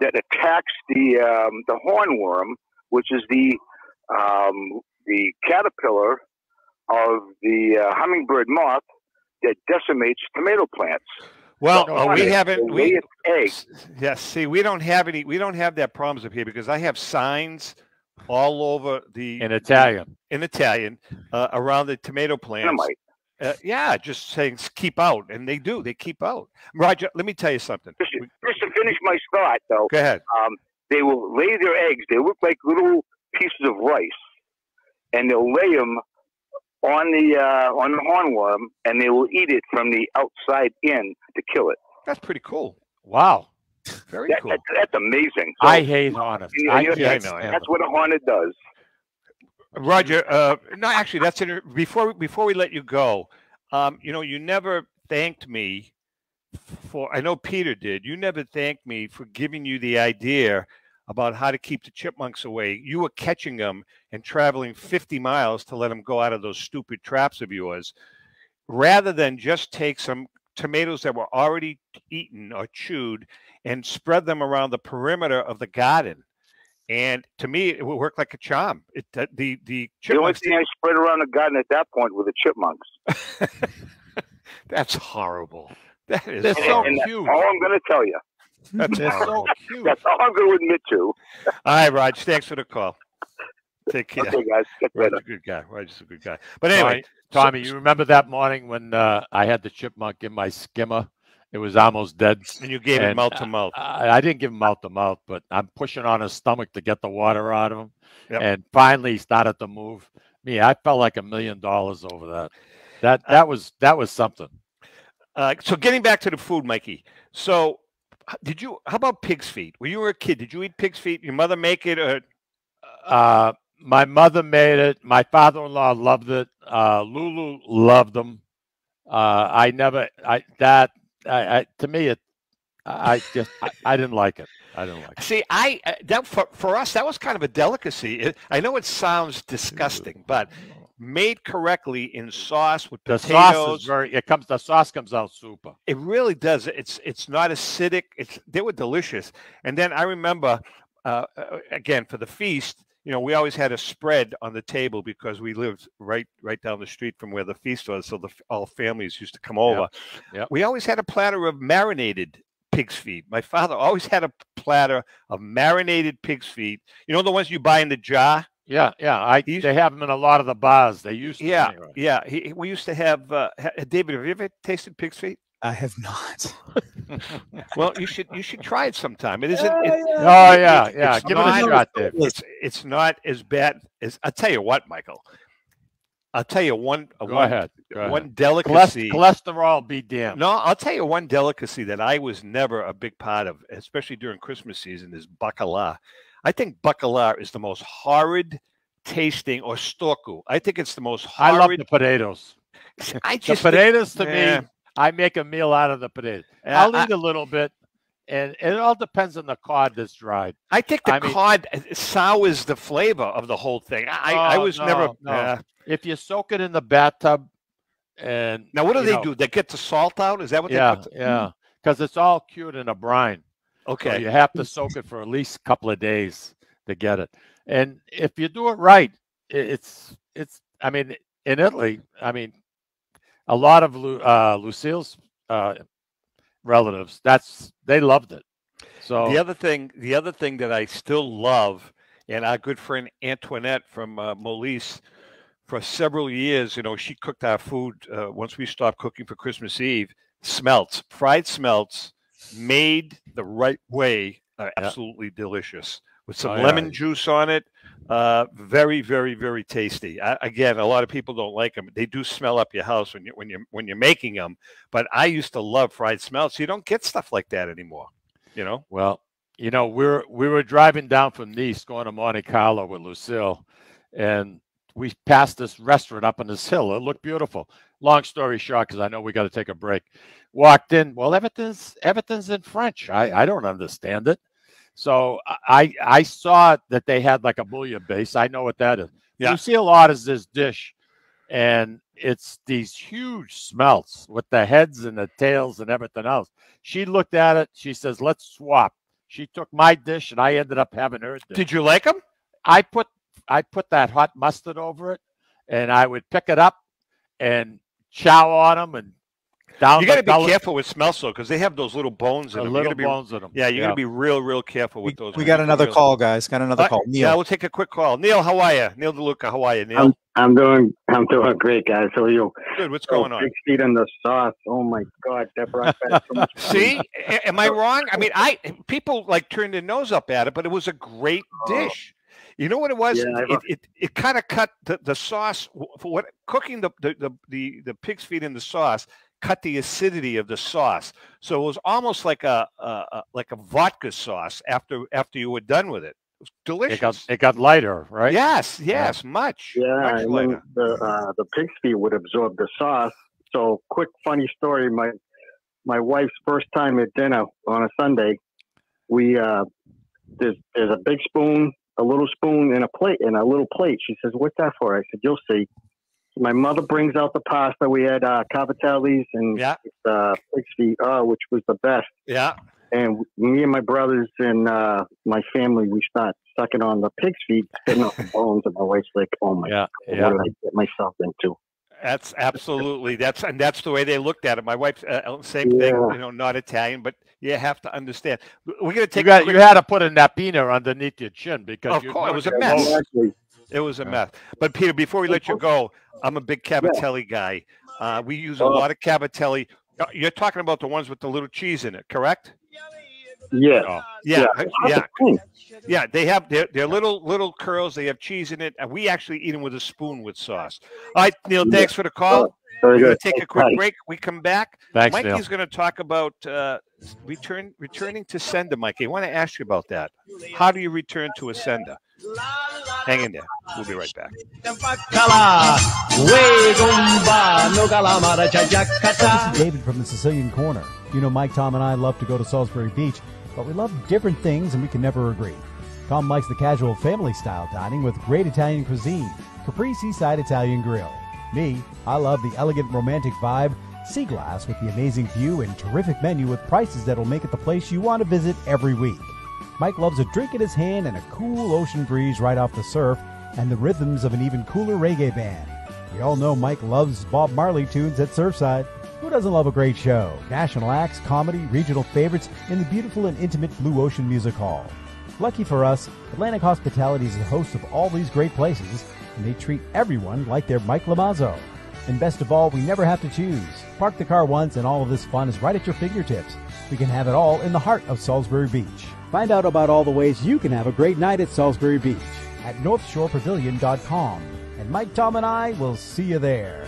that attacks the hornworm, which is the caterpillar of the hummingbird moth that decimates tomato plants. Well, we haven't. Yes, see, we don't have any. We don't have that problems up here because I have signs all over in Italian around the tomato plants. Yeah, just saying keep out, and they do. They keep out. Roger, let me tell you something. Just to finish my thought, though. Go ahead. They will lay their eggs. They look like little pieces of rice, and they'll lay them on the hornworm, and they will eat it from the outside in to kill it. That's pretty cool. Wow. Very cool. That's amazing. So, I hate hornets. That's what a hornet does. Roger, no, actually, that's it. Before we let you go, you never thanked me for. I know Peter did. You never thanked me for giving you the idea about how to keep the chipmunks away. You were catching them and traveling 50 miles to let them go out of those stupid traps of yours. rather than just take some tomatoes that were already eaten or chewed and spread them around the perimeter of the garden. And to me, it would work like a charm. The only thing I spread around the garden at that point were the chipmunks. That's horrible. That is They're so and cute. That's all I'm going to tell you. They're so cute. That's all I'm going to admit to. All right, Raj. Thanks for the call. Take care. Okay, guys. Get better. Raj's a good guy. Raj's a good guy. But anyway, Tommy, you remember that morning when I had the chipmunk in my skimmer? It was almost dead. And you gave it mouth to mouth. I didn't give him mouth to mouth, but I'm pushing on his stomach to get the water out of him. Yep. And finally he started to move. I felt like $1 million over that. That was something. So getting back to the food, Mikey. So how about pig's feet? When you were a kid, did you eat pig's feet? Your mother make it? Or... my mother made it. My father-in-law loved it. Lulu loved them. To me, I didn't like it. I didn't like it. See, for us, that was kind of a delicacy. I know it sounds disgusting, but made correctly in sauce with potatoes. The sauce comes out super. It really does. It's not acidic. They were delicious. And then I remember, again, for the feast, we always had a spread on the table because we lived right down the street from where the feast was. So all families used to come over. Yep. We always had a platter of marinated pig's feet. My father always had a platter of marinated pig's feet. You know the ones you buy in the jar? Yeah. They have them in a lot of the bars. They used to. Yeah, anyway. yeah. We used to have. David, have you ever tasted pig's feet? I have not. Well, you should try it sometime. It isn't. Give it a shot, Dave. It's not as bad as. I'll tell you what, Michael. I'll tell you one. Go ahead. One delicacy. Cholesterol be damned. No, I'll tell you one delicacy that I was never a big part of, especially during Christmas season, is bacala. I think bacala is the most horrid tasting, or storku. I think it's the most horrid. I love the potatoes. The potatoes to me. I make a meal out of the potatoes. I'll eat a little bit, and it all depends on the cod that's dried. I think cod sours the flavor of the whole thing. I was never. No. If you soak it in the bathtub, and now what do they do? They get the salt out? Is that what they put? Yeah, because it's all cured in a brine. Okay, so you have to soak it for at least a couple of days to get it. And if you do it right, it's. I mean, in Italy, a lot of Lucille's relatives, they loved it. So the other thing that I still love, and our good friend Antoinette from Molise, for several years, she cooked our food once we stopped cooking for Christmas Eve. Smelts, fried smelts, made the right way, are absolutely delicious with some lemon juice on it. Very, very, very tasty. Again, a lot of people don't like them. They do smell up your house when you're making them. But I used to love fried smelts. You don't get stuff like that anymore. Well, we were driving down from Nice going to Monte Carlo with Lucille, and we passed this restaurant up on this hill. It looked beautiful. Long story short, because I know we got to take a break. Walked in. Well, everything's in French. I don't understand it. So I saw that they had like a bouillon base. I know what that is. Yeah. Lucille orders this dish, and it's these huge smelts with the heads and the tails and everything else. She looked at it. She says, "Let's swap." She took my dish, and I ended up having her dish. Did you like them? I put that hot mustard over it, and I would pick it up and chow on them and down. You got to be careful with smelts, though, because they have those little bones in them. Little bones in them. Yeah, you got to be real, real careful with those. We got another call, guys. Got another call. Neil. Yeah, we'll take a quick call. Neil, how are you? Neil DeLuca, how are you, Neil? I'm doing great, guys. How are you? Good. What's going on? Pig's feet in the sauce. Oh my God, that brought back so much. See, am I wrong? I mean, people turned their nose up at it, but it was a great dish. You know what it was? Yeah, it kind of cut the sauce for what cooking the pig's feet in the sauce. Cut the acidity of the sauce, so it was almost like a vodka sauce after you were done with it. It was delicious. It got lighter, right? Yes, much. Yeah, much and lighter. The pig's feet would absorb the sauce. So, quick funny story: my wife's first time at dinner on a Sunday, we there's a big spoon, a little spoon, and a plate, and a little plate. She says, "What's that for?" I said, "You'll see." my mother brings out the pasta. We had cavatellis and pig's feet, which was the best. Yeah. And me and my brothers and my family, we start sucking on the pig's feet, spitting off the bones, and my wife's like, "Oh my God, what did I get myself into?" That's absolutely that's the way they looked at it. My wife, same thing. You know, not Italian, but you have to understand. We're gonna take. You had to put a napina underneath your chin because of course it was a mess. It was a mess. But Peter, before we let you go, I'm a big cavatelli guy. We use a lot of cavatelli. You're talking about the ones with the little cheese in it, correct? Yeah. Yeah. They have their little curls. They have cheese in it, and we actually eat them with a spoon with sauce. All right, Neil. Thanks for the call. We're going to take a quick break. We come back. Thanks, Mikey's going to talk about returning to sender. Mikey, I want to ask you about that. How do you return to a sender? Hang in there. We'll be right back. This is David from the Sicilian Corner. You know, Mike, Tom, and I love to go to Salisbury Beach, but we love different things and we can never agree. Tom likes the casual family-style dining with great Italian cuisine, Capri Seaside Italian Grill. Me, I love the elegant romantic vibe, Sea Glass with the amazing view and terrific menu with prices that'll make it the place you want to visit every week. Mike loves a drink in his hand and a cool ocean breeze right off the surf and the rhythms of an even cooler reggae band. We all know Mike loves Bob Marley tunes at Surfside. Who doesn't love a great show? National acts, comedy, regional favorites, and the beautiful and intimate Blue Ocean Music Hall. Lucky for us, Atlantic Hospitality is the host of all these great places, and they treat everyone like they're Mike Lamazzo. And best of all, we never have to choose. Park the car once and all of this fun is right at your fingertips. We can have it all in the heart of Salisbury Beach. Find out about all the ways you can have a great night at Salisbury Beach at NorthshorePavilion.com. And Mike, Tom, and I will see you there.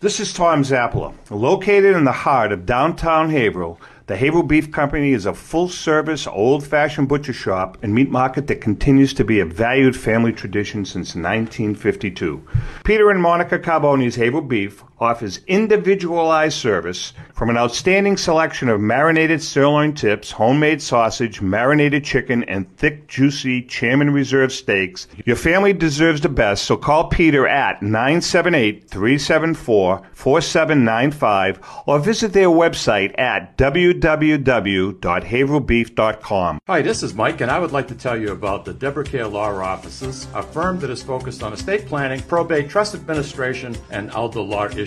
This is Tom Zappala. Located in the heart of downtown Haverhill, the Haverhill Beef Company is a full-service, old-fashioned butcher shop and meat market that continues to be a valued family tradition since 1952. Peter and Monica Carboni's Haverhill Beef offers individualized service from an outstanding selection of marinated sirloin tips, homemade sausage, marinated chicken, and thick, juicy Chairman Reserve steaks. Your family deserves the best, so call Peter at 978-374-4795 or visit their website at www.haverhillbeef.com. Hi, this is Mike, and I would like to tell you about the Deborah Care Law Offices, a firm that is focused on estate planning, probate, trust administration, and elder law issues.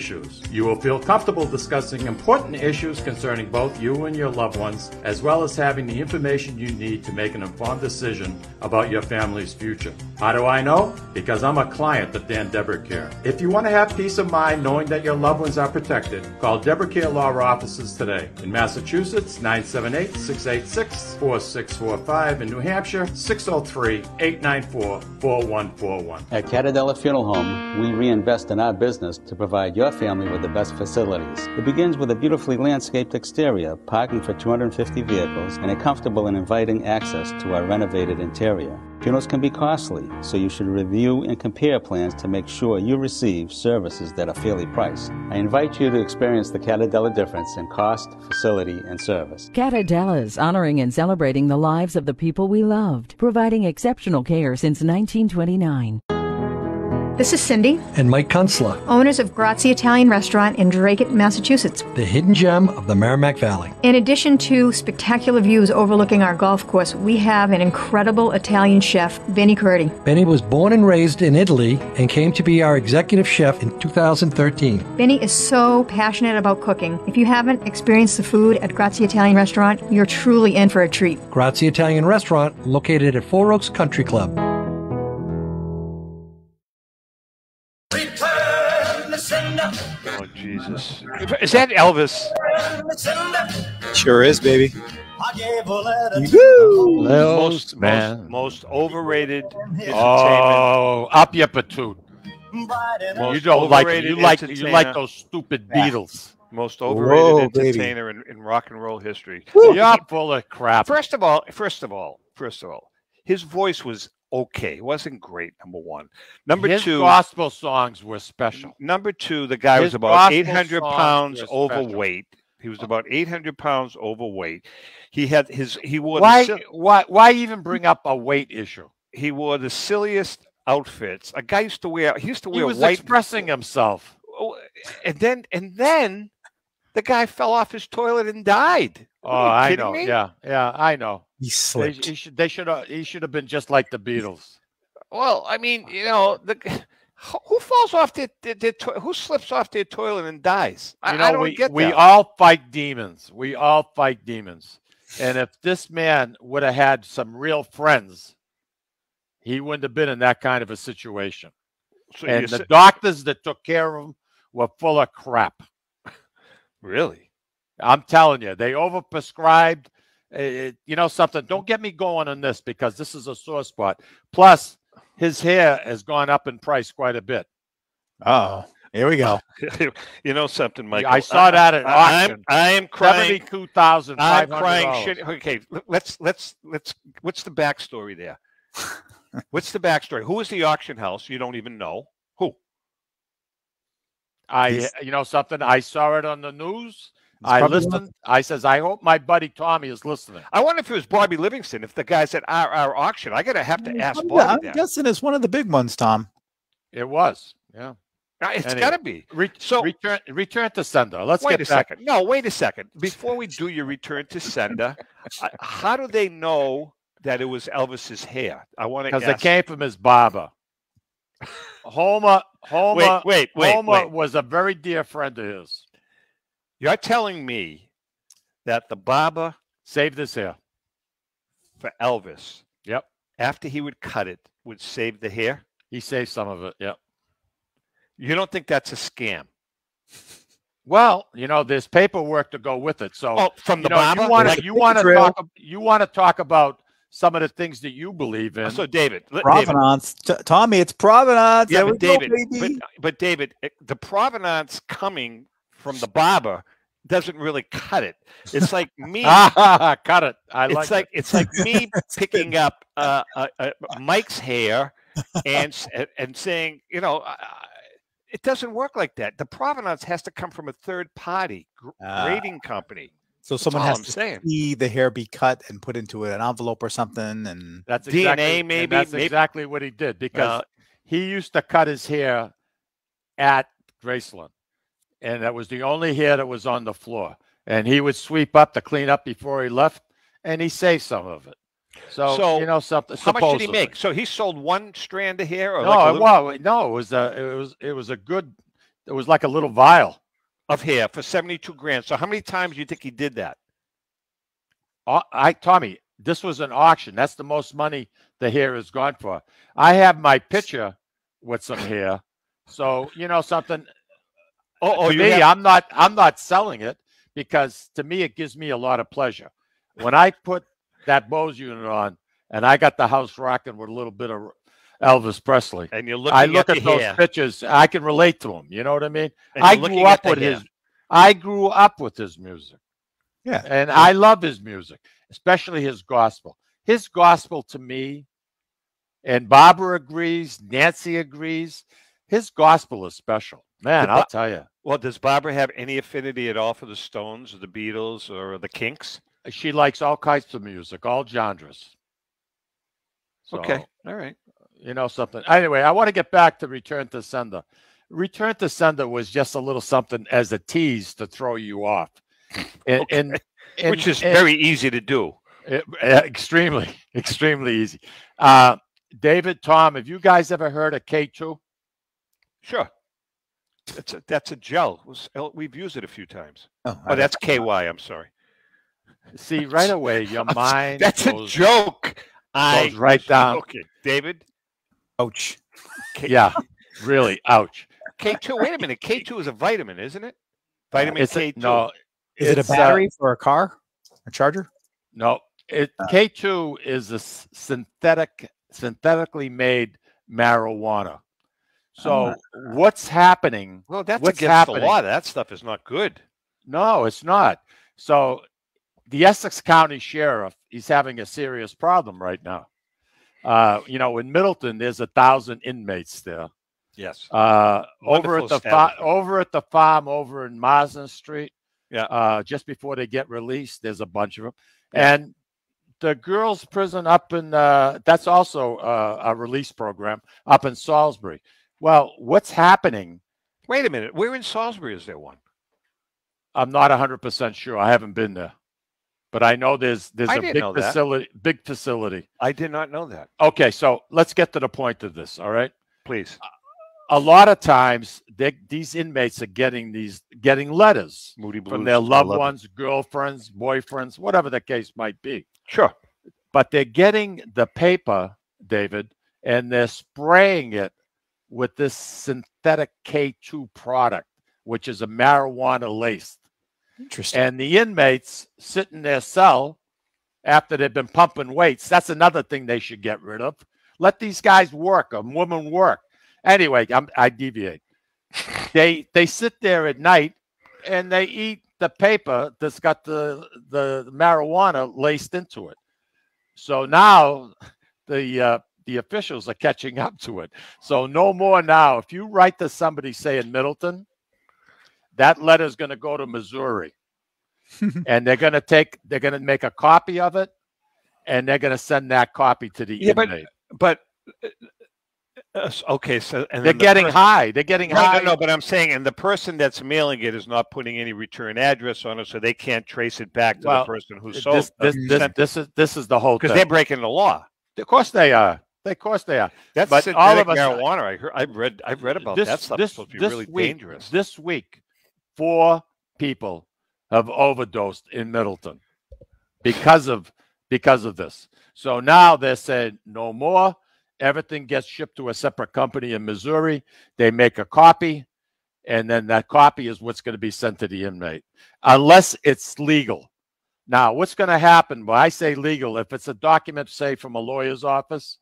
You will feel comfortable discussing important issues concerning both you and your loved ones, as well as having the information you need to make an informed decision about your family's future. How do I know? Because I'm a client of Dan Deborah Care. If you want to have peace of mind knowing that your loved ones are protected, call Deborah Care Law Offices today. In Massachusetts, 978-686-4645. In New Hampshire, 603-894-4141. At Catadella Funeral Home, we reinvest in our business to provide your family with the best facilities. It begins with a beautifully landscaped exterior, parking for 250 vehicles, and a comfortable and inviting access to our renovated interior. Funerals can be costly, so you should review and compare plans to make sure you receive services that are fairly priced. I invite you to experience the Catadella difference in cost, facility, and service. Catadella is honoring and celebrating the lives of the people we loved, providing exceptional care since 1929. This is Cindy. And Mike Kunstler, owners of Grazie Italian Restaurant in Dracut, Massachusetts. The hidden gem of the Merrimack Valley. In addition to spectacular views overlooking our golf course, we have an incredible Italian chef, Benny Curti. Benny was born and raised in Italy and came to be our executive chef in 2013. Benny is so passionate about cooking. If you haven't experienced the food at Grazie Italian Restaurant, you're truly in for a treat. Grazie Italian Restaurant, located at Four Oaks Country Club. Oh, Jesus. Is that Elvis? Sure is, baby. Most overrated entertainment. Oh, up your patoot. You don't like it. You like those stupid Beatles. Most overrated entertainer in rock and roll history. You're full of crap. First of all, his voice was okay. It wasn't great, number one. His gospel songs were special. Number two, the guy was about 800 pounds overweight. He was about 800 pounds overweight. Why even bring up a weight issue? He wore the silliest outfits. A guy used to wear. He used to wear. He was white, expressing himself. And then the guy fell off his toilet and died. Oh, I know. Me? Yeah, I know. He slipped. He should have been just like the Beatles. Well, I mean, who falls off who slips off their toilet and dies? I don't get that. We all fight demons. We all fight demons. And if this man would have had some real friends, he wouldn't have been in that kind of a situation. So and the doctors that took care of him were full of crap. Really? I'm telling you, they overprescribed. You know something? Don't get me going on this because this is a sore spot. Plus, his hair has gone up in price quite a bit. Oh, here we go. You know something, Michael? I saw that at auction. I am crying. $72,500. I'm crying shit. Okay, let's. What's the backstory there? What's the backstory? Who is the auction house? You don't even know who. You know something? I saw it on the news. I listened. I says, I hope my buddy Tommy is listening. I wonder if it was Bobby Livingston, if the guy's at our auction. I have to ask Bobby. I'm guessing it's one of the big ones, Tom. It was, yeah. It's anyway, got to be. Return to sender. Let's wait get a second. No, wait a second. Before we do your return to sender, how do they know that it was Elvis's hair? I want to because it came from his barber. Homer was a very dear friend of his. You're telling me that the barber saved his hair for Elvis? Yep. After he would cut it, would save the hair? He saved some of it, yep. You don't think that's a scam? Well, there's paperwork to go with it. So from the barber? You want to talk about some of the things that you believe in. So, David. Provenance. Tommy, it's provenance. Yeah, but David, the provenance coming from the barber doesn't really cut it. It's like me. Cut it. It's like me picking up Mike's hair and saying, it doesn't work like that. The provenance has to come from a third party grading company. So someone has to see the hair be cut and put into an envelope or something, and that's DNA maybe. That's exactly what he did because he used to cut his hair at Graceland, and that was the only hair that was on the floor. And he would sweep up to clean up before he left, and he saved some of it. So something. How much did he make? So he sold one strand of hair, or it was like a little vial of hair for $72,000. So how many times do you think he did that? Tommy, this was an auction. That's the most money the hair has gone for. I have my picture with some hair. So something. I'm not selling it because to me it gives me a lot of pleasure. When I put that Bose unit on and I got the house rocking with a little bit of Elvis Presley. And you're looking I look at those pictures. I can relate to him. You know what I mean? I grew up with his music. Yeah. And I love his music, especially his gospel. His gospel to me, and Barbara agrees, Nancy agrees, his gospel is special. Man, I'll tell you. Well, does Barbara have any affinity at all for the Stones or the Beatles or the Kinks? She likes all kinds of music, all genres. So, okay. All right. Something. Anyway, I want to get back to Return to Sender. Return to Sender was just a little something as a tease to throw you off. Which is very easy to do. Extremely easy. David, Tom, have you guys ever heard of K2? Sure. That's a gel. We've used it a few times. Oh, that's KY. I'm sorry. See, right away, your mind. That's a joke. Goes right down. Okay, David. Ouch. Yeah, really, ouch. K2. Wait a minute. K2 is a vitamin, isn't it? Vitamin K2. No. Is it a battery for a car? A charger? No. K2 is a synthetically made marijuana. So what's happening? Well, that's against the law. That stuff is not good. No, it's not. So the Essex County Sheriff, he's having a serious problem right now. In Middleton, there's 1,000 inmates there. Yes. Over at the farm over in Marsden Street. Yeah. Just before they get released, there's a bunch of them. Yeah. And the girls' prison up in that's also a release program up in Salisbury. Well, what's happening? Wait a minute. Where in Salisbury is there one? I'm not 100% sure. I haven't been there, but I know there's a big facility. I did not know that. Okay, so let's get to the point of this. All right, please. A lot of times, these inmates are getting letters from their loved ones, girlfriends, boyfriends, whatever the case might be. Sure. But they're getting the paper, David, and they're spraying it with this synthetic K2 product, which is a marijuana laced. Interesting. And the inmates sit in their cell after they've been pumping weights. That's another thing they should get rid of. Let these guys work, a woman work. Anyway, I deviate. They sit there at night and they eat the paper that's got the marijuana laced into it. So now the officials are catching up to it. So no more now. If you write to somebody, say in Middleton, that letter is going to go to Missouri, and they're going to make a copy of it, and they're going to send that copy to the inmate. But okay, so and they're getting high. They're getting high. No, but I'm saying, and the person that's mailing it is not putting any return address on it, so they can't trace it back to the person who sold it. This is the whole thing. Because they're breaking the law. Of course they are. Of course they are. That's but synthetic all of us, marijuana. I've read about that stuff. It's supposed to be really dangerous. This week, 4 people have overdosed in Middleton because of this. So now they're saying no more. Everything gets shipped to a separate company in Missouri. They make a copy, and then that copy is what's going to be sent to the inmate, unless it's legal. Now, what's going to happen? When I say legal, if it's a document, say, from a lawyer's office,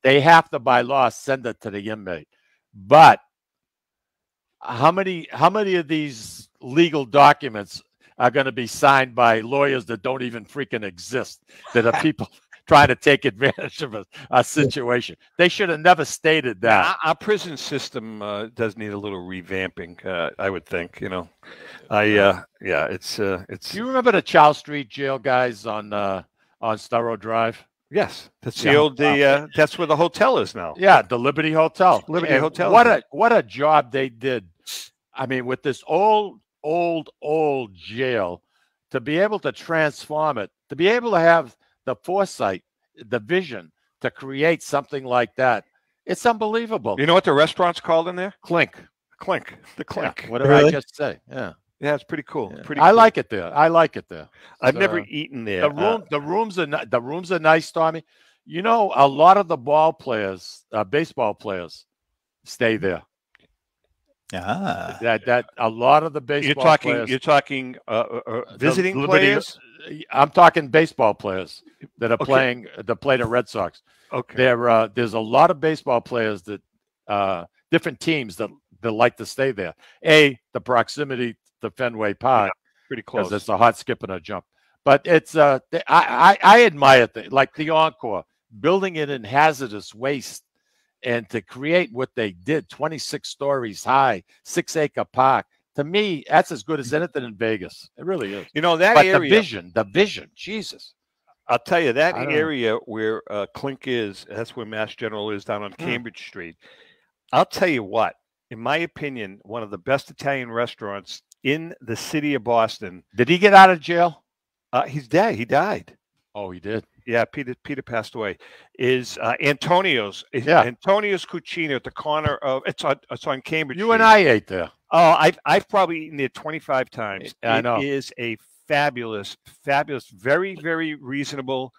they have to, by law, send it to the inmate. But how many of these legal documents are going to be signed by lawyers that don't even freaking exist, that are people trying to take advantage of a situation? They should have never stated that. Our prison system does need a little revamping, I would think. You know, it's. Do you remember the Charles Street jail guys on Storrow Drive? Yes, that's the old. That's where the hotel is now. Yeah, the Liberty Hotel. Liberty Hotel. What a job they did. I mean, with this old jail, to be able to transform it, to be able to have the foresight, the vision to create something like that, it's unbelievable. You know what the restaurant's called in there? Clink. The Clink. Yeah, what did I just say? Yeah. Yeah, it's pretty cool. Yeah. Pretty. I cool. like it there. I've never eaten there. The rooms are nice, Tommy. You know, a lot of the ball players, baseball players, stay there. That a lot of the baseball players. You're talking visiting players. I'm talking baseball players that are playing. That play the Red Sox. Okay. There's a lot of baseball players that different teams that like to stay there. The proximity to Fenway Park, pretty close. Because it's a hot skip and a jump. But it's I admire like the Encore building it in hazardous waste, and to create what they did, 26 stories high, 6-acre park. To me, that's as good as anything in Vegas. It really is. You know, that but area, the vision, Jesus. I'll tell you, that area where Clink is, that's where Mass General is, down on Cambridge Street. I'll tell you what, in my opinion, one of the best Italian restaurants in the city of Boston. Did he get out of jail? He's dead. He died. Oh, he did? Yeah, Peter passed away. Is Antonio's. Yeah. Antonio's Cucina at the corner of, it's on Cambridge Street. And I ate there. Oh, I've probably eaten there 25 times. I know. It is a fabulous, very, very reasonable,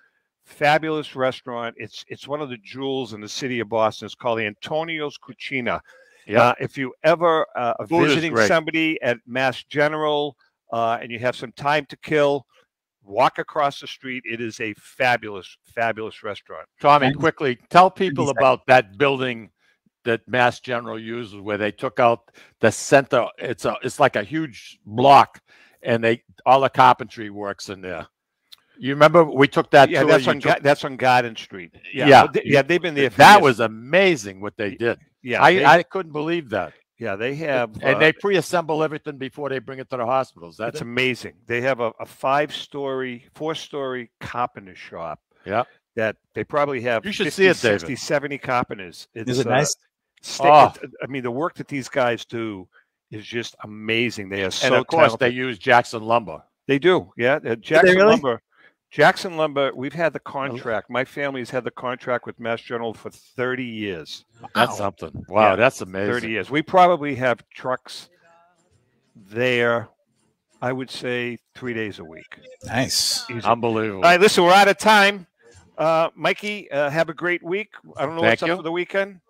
fabulous restaurant. It's one of the jewels in the city of Boston. It's called Antonio's Cucina. Yeah. If you ever are visiting somebody at Mass General and you have some time to kill, walk across the street. It is a fabulous, fabulous restaurant. Tommy, quickly tell people about that building that Mass General uses, where they took out the center. It's like a huge block, and all the carpentry works in there. You remember we took that tour? That's on Garden Street. Yeah, they've been there. That was amazing what they did. Yeah, I couldn't believe that. Yeah, they have. And they pre-assemble everything before they bring it to the hospitals. That's amazing. They have a 4-story carpenter shop. Yeah. That they probably have. You should 50, see it, 60, David. 70 carpenters. Is it nice? I mean, the work that these guys do is just amazing. They are so and of course, talented. they use Jackson Lumber. They do, yeah. Jackson really? Lumber. Jackson Lumber. We've had the contract. My family's had the contract with Mass General for 30 years. That's something. Wow, Yeah, that's amazing. 30 years. We probably have trucks there, I would say 3 days a week. Nice. Easy. Unbelievable. All right, listen, we're out of time. Mikey, have a great week. I don't know Thank what's you. up for the weekend.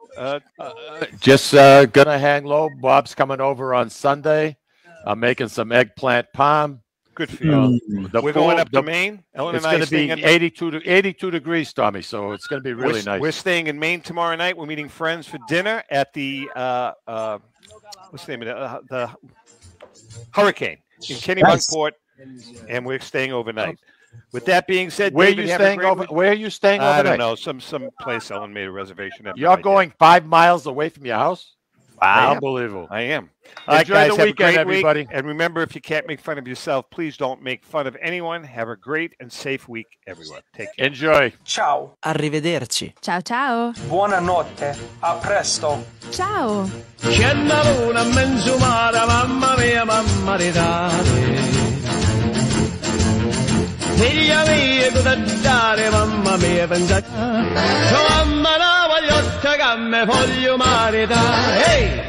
Just gonna hang low. Bob's coming over on Sunday. I'm making some eggplant palm. Good for you. We're going up to the- Maine. Ellen It's and I going are to be staying in 82 degrees, Tommy. So it's going to be really nice. We're staying in Maine tomorrow night. We're meeting friends for dinner at the what's the name of it? The Hurricane in Kennebunkport, and we're staying overnight. With that being said, Where are David, you have a staying great over? week. Where are you staying I overnight? don't know. Some place Ellen made a reservation. I have no You're idea. going 5 miles away from your house? Wow. Unbelievable. I am. All right, Enjoy guys, the have weekend, a great everybody. week. And remember, if you can't make fun of yourself, please don't make fun of anyone. Have a great and safe week, everyone. Take care. Enjoy. Ciao. Arrivederci. Ciao ciao. Buonanotte. A presto. Ciao. C'è una luna menzumata, mamma mia, mamma ridare. Figlia mia, cosa dare, mamma mia, pensate. Mamma, la voglio che me voglio maritare. Ehi!